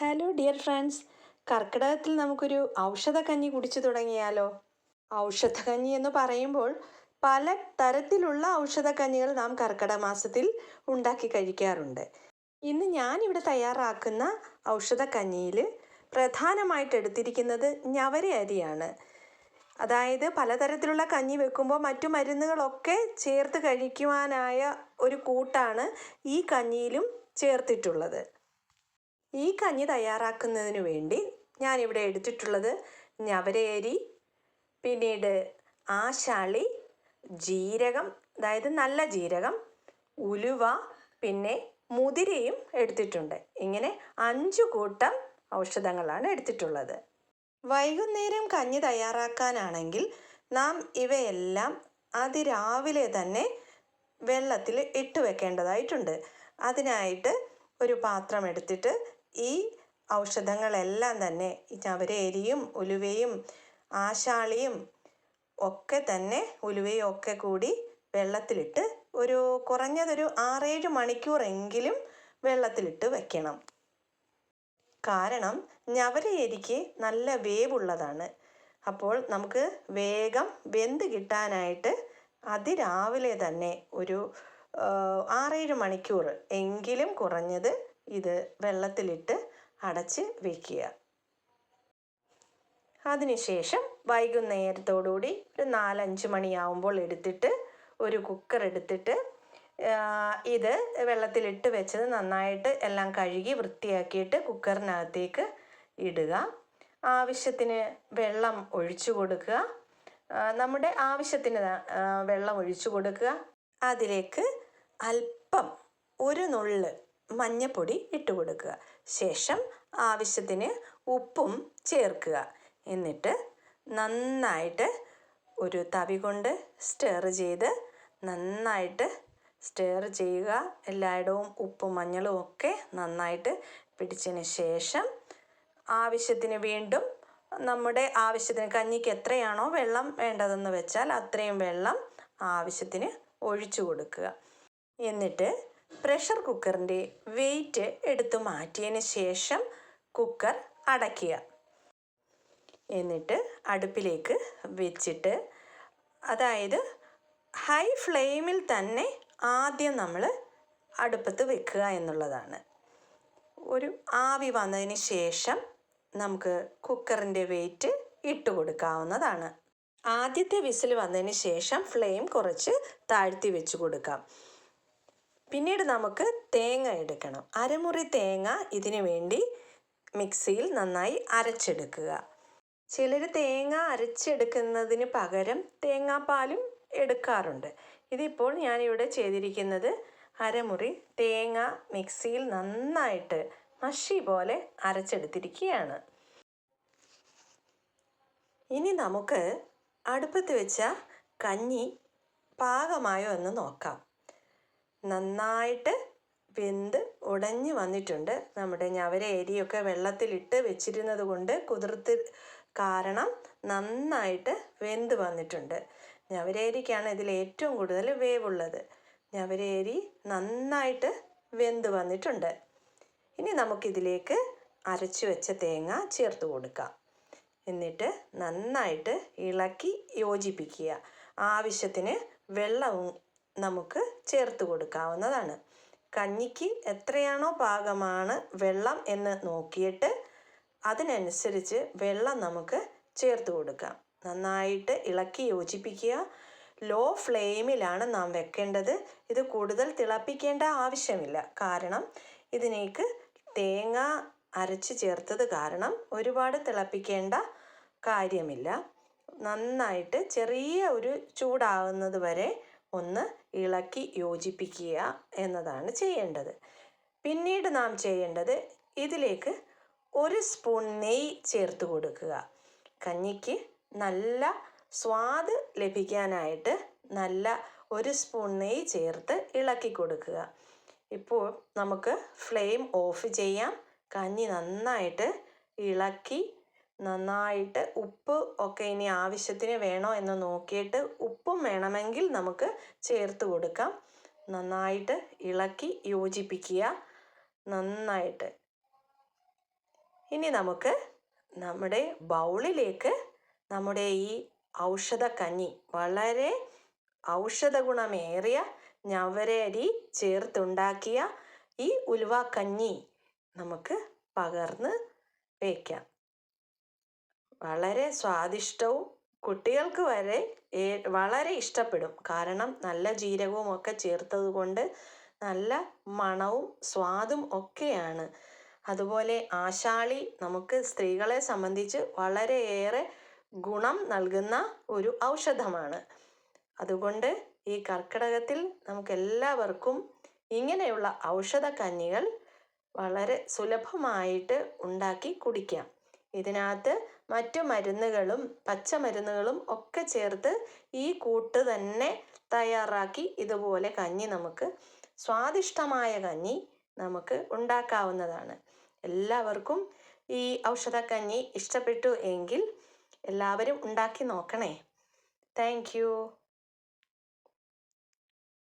Hello dear friends, കർക്കിടകത്തിൽ നമുക്കൊരു ഔഷധക്കഞ്ഞി കുടിച്ചു തുടങ്ങിയാലോ? ഔഷധക്കഞ്ഞി എന്ന് പറയുമ്പോൾ പല തരത്തിലുള്ള ഔഷധക്കഞ്ഞികൾ നാം കർക്കിടക മാസത്തിൽ ഉണ്ടാക്കി കഴിക്കാറുണ്ട്. ഇന്ന് ഞാനിവിടെ തയ്യാറാക്കുന്ന ഔഷധക്കഞ്ഞിയിൽ പ്രധാനമായിട്ട് എടുത്തിരിക്കുന്നത് ഞവര അരിയാണ്. അതായത് പലതരത്തിലുള്ള കഞ്ഞി വെക്കുമ്പോൾ മറ്റു മരുന്നുകളൊക്കെ ചേർത്ത് കഴിക്കുവാനായ ഒരു കൂട്ടാണ് ഈ കഞ്ഞിയിലും ചേർത്തിട്ടുള്ളത്. ഈ കഞ്ഞി തയ്യാറാക്കുന്നതിന് വേണ്ടി ഞാനിവിടെ എടുത്തിട്ടുള്ളത് ഞവരയരി, പിന്നീട് ആശാളി, ജീരകം, അതായത് നല്ല ജീരകം, ഉലുവ, പിന്നെ മുതിരയും എടുത്തിട്ടുണ്ട്. ഇങ്ങനെ 5 കൂട്ടം ഔഷധങ്ങളാണ് എടുത്തിട്ടുള്ളത്. വൈകുന്നേരം കഞ്ഞി തയ്യാറാക്കാനാണെങ്കിൽ നാം ഇവയെല്ലാം അതിരാവിലെ തന്നെ വെള്ളത്തിൽ ഇട്ട് വെക്കേണ്ടതായിട്ടുണ്ട്. അതിനായിട്ട് ഒരു പാത്രം എടുത്തിട്ട് ഈ ഔഷധങ്ങളെല്ലാം തന്നെ ഞവരയരിയും ഉലുവയും ആശാളിയും ഒക്കെ തന്നെ ഉലുവയും ഒക്കെ കൂടി വെള്ളത്തിലിട്ട് കുറഞ്ഞതൊരു 6-7 മണിക്കൂറെങ്കിലും വെള്ളത്തിലിട്ട് വയ്ക്കണം. കാരണം ഞവരയരിക്ക് നല്ല വേവുള്ളതാണ്. അപ്പോൾ നമുക്ക് വേഗം വെന്ത് കിട്ടാനായിട്ട് അതിരാവിലെ തന്നെ ഒരു 6-7 മണിക്കൂർ എങ്കിലും കുറഞ്ഞത് ഇത് വെള്ളത്തിലിട്ട് അടച്ച് വയ്ക്കുക. അതിനുശേഷം വൈകുന്നേരത്തോടുകൂടി ഒരു 4-5 മണിയാവുമ്പോൾ എടുത്തിട്ട് ഒരു കുക്കർ എടുത്തിട്ട് ഇത് വെള്ളത്തിലിട്ട് വെച്ചത് നന്നായിട്ട് എല്ലാം കഴുകി വൃത്തിയാക്കിയിട്ട് കുക്കറിനകത്തേക്ക് ഇടുക. ആവശ്യത്തിന് വെള്ളം ഒഴിച്ചു കൊടുക്കുക. നമ്മുടെ ആവശ്യത്തിന് വെള്ളം ഒഴിച്ചു കൊടുക്കുക. അതിലേക്ക് അല്പം ഒരു നുള്ള് മഞ്ഞൾപ്പൊടി ഇട്ട് കൊടുക്കുക. ശേഷം ആവശ്യത്തിന് ഉപ്പും ചേർക്കുക. എന്നിട്ട് നന്നായിട്ട് ഒരു തവി കൊണ്ട് സ്റ്റെർ ചെയ്ത് നന്നായിട്ട് സ്റ്റെർ ചെയ്യുക. എല്ലായിടവും ഉപ്പും മഞ്ഞളും ഒക്കെ നന്നായിട്ട് പിടിച്ചതിന് ശേഷം ആവശ്യത്തിന് വീണ്ടും നമ്മുടെ ആവശ്യത്തിന് കഞ്ഞിക്ക് എത്രയാണോ വെള്ളം വേണ്ടതെന്ന് വെച്ചാൽ അത്രയും വെള്ളം ആവശ്യത്തിന് ഒഴിച്ചു കൊടുക്കുക. എന്നിട്ട് പ്രഷർ കുക്കറിൻ്റെ വെയിറ്റ് എടുത്തു മാറ്റിയതിന് ശേഷം കുക്കർ അടയ്ക്കുക. എന്നിട്ട് അടുപ്പിലേക്ക് വെച്ചിട്ട്, അതായത് ഹൈ ഫ്ലെയിമിൽ തന്നെ ആദ്യം നമ്മൾ അടുപ്പത്ത് വെക്കുക എന്നുള്ളതാണ്. ഒരു ആവി വന്നതിന് ശേഷം നമുക്ക് കുക്കറിൻ്റെ വെയിറ്റ് ഇട്ട് കൊടുക്കാവുന്നതാണ്. ആദ്യത്തെ വിസിൽ വന്നതിന് ശേഷം ഫ്ലെയിം കുറച്ച് താഴ്ത്തി വെച്ച് കൊടുക്കാം. പിന്നീട് നമുക്ക് തേങ്ങ എടുക്കണം. അരമുറി തേങ്ങ ഇതിനു വേണ്ടി മിക്സിയിൽ നന്നായി അരച്ചെടുക്കുക. ചിലർ തേങ്ങ അരച്ചെടുക്കുന്നതിന് പകരം തേങ്ങാപ്പാലും എടുക്കാറുണ്ട്. ഇതിപ്പോൾ ഞാനിവിടെ ചെയ്തിരിക്കുന്നത് അരമുറി തേങ്ങ മിക്സിയിൽ നന്നായിട്ട് മഷി പോലെ അരച്ചെടുത്തിരിക്കുകയാണ്. ഇനി നമുക്ക് അടുപ്പത്ത് വെച്ച കഞ്ഞി പാകമായോ എന്ന് നോക്കാം. നന്നായിട്ട് വെന്ത് ഉടഞ്ഞ് വന്നിട്ടുണ്ട്. നമ്മുടെ ഞവര അരിയൊക്കെ വെള്ളത്തിലിട്ട് വെച്ചിരുന്നത് കൊണ്ട് കുതിർത്ത് കാരണം നന്നായിട്ട് വെന്ത് വന്നിട്ടുണ്ട്. ഞവര അരിക്കാണ് ഇതിൽ ഏറ്റവും കൂടുതൽ വേവുള്ളത്. ഞവര അരി നന്നായിട്ട് വെന്ത് വന്നിട്ടുണ്ട്. ഇനി നമുക്കിതിലേക്ക് അരച്ചു വെച്ച തേങ്ങ ചേർത്ത് കൊടുക്കാം. എന്നിട്ട് നന്നായിട്ട് ഇളക്കി യോജിപ്പിക്കുക. ആവശ്യത്തിന് വെള്ളവും നമുക്ക് ചേർത്ത് കൊടുക്കാവുന്നതാണ്. കഞ്ഞിക്ക് എത്രയാണോ പാകമാണ് വെള്ളം എന്ന് നോക്കിയിട്ട് അതിനനുസരിച്ച് വെള്ളം നമുക്ക് ചേർത്ത് കൊടുക്കാം. നന്നായിട്ട് ഇളക്കി യോജിപ്പിക്കുക. ലോ ഫ്ലെയിമിലാണ് നാം വെക്കേണ്ടത്. ഇത് കൂടുതൽ തിളപ്പിക്കേണ്ട ആവശ്യമില്ല. കാരണം ഇതിലേക്ക് തേങ്ങ അരച്ച് ചേർത്തത് കാരണം ഒരുപാട് തിളപ്പിക്കേണ്ട കാര്യമില്ല. നന്നായിട്ട് ചെറിയ ഒരു ചൂടാകുന്നത് വരെ ഒന്ന് ഇളക്കി യോജിപ്പിക്കുക എന്നതാണ് ചെയ്യേണ്ടത്. പിന്നീട് നാം ചെയ്യേണ്ടത് ഇതിലേക്ക് 1 സ്പൂൺ നെയ്യ് ചേർത്ത് കൊടുക്കുക. കഞ്ഞിക്ക് നല്ല സ്വാദ് ലഭിക്കാനായിട്ട് നല്ല 1 സ്പൂൺ നെയ്യ് ചേർത്ത് ഇളക്കി കൊടുക്കുക. ഇപ്പോൾ നമുക്ക് ഫ്ലെയിം ഓഫ് ചെയ്യാം. കഞ്ഞി നന്നായിട്ട് ഇളക്കി നന്നായിട്ട് ഉപ്പ് ഒക്കെ ഇനി ആവശ്യത്തിന് വേണോ എന്ന് നോക്കിയിട്ട് ഉപ്പും വേണമെങ്കിൽ നമുക്ക് ചേർത്ത് കൊടുക്കാം. നന്നായിട്ട് ഇളക്കി യോജിപ്പിക്കുക. നന്നായിട്ട് ഇനി നമുക്ക് നമ്മുടെ ബൗളിലേക്ക് നമ്മുടെ ഈ ഔഷധക്കഞ്ഞി, വളരെ ഔഷധ ഗുണമേറിയ ഞവരരി ചേർത്തുണ്ടാക്കിയ ഈ ഉലുവാക്കഞ്ഞി നമുക്ക് പകർന്ന് വയ്ക്കാം. വളരെ സ്വാദിഷ്ടവും കുട്ടികൾക്ക് വരെ വളരെ ഇഷ്ടപ്പെടും. കാരണം നല്ല ജീരകവും ഒക്കെ ചേർത്തത് കൊണ്ട് നല്ല മണവും സ്വാദും ഒക്കെയാണ്. അതുപോലെ ആശാളി നമുക്ക് സ്ത്രീകളെ സംബന്ധിച്ച് വളരെയേറെ ഗുണം നൽകുന്ന ഒരു ഔഷധമാണ്. അതുകൊണ്ട് ഈ കർക്കിടകത്തിൽ നമുക്കെല്ലാവർക്കും ഇങ്ങനെയുള്ള ഔഷധക്കഞ്ഞികൾ വളരെ സുലഭമായിട്ട് ഉണ്ടാക്കി കുടിക്കാം. ഇതിനകത്ത് മറ്റു മരുന്നുകളും പച്ചമരുന്നുകളും ഒക്കെ ചേർത്ത് ഈ കൂട്ട് തന്നെ തയ്യാറാക്കി ഇതുപോലെ കഞ്ഞി നമുക്ക് സ്വാദിഷ്ടമായ കഞ്ഞി നമുക്ക് ഉണ്ടാക്കാവുന്നതാണ്. എല്ലാവർക്കും ഈ ഔഷധക്കഞ്ഞി ഇഷ്ടപ്പെട്ടു എങ്കിൽ എല്ലാവരും ഉണ്ടാക്കി നോക്കണേ. Thank you.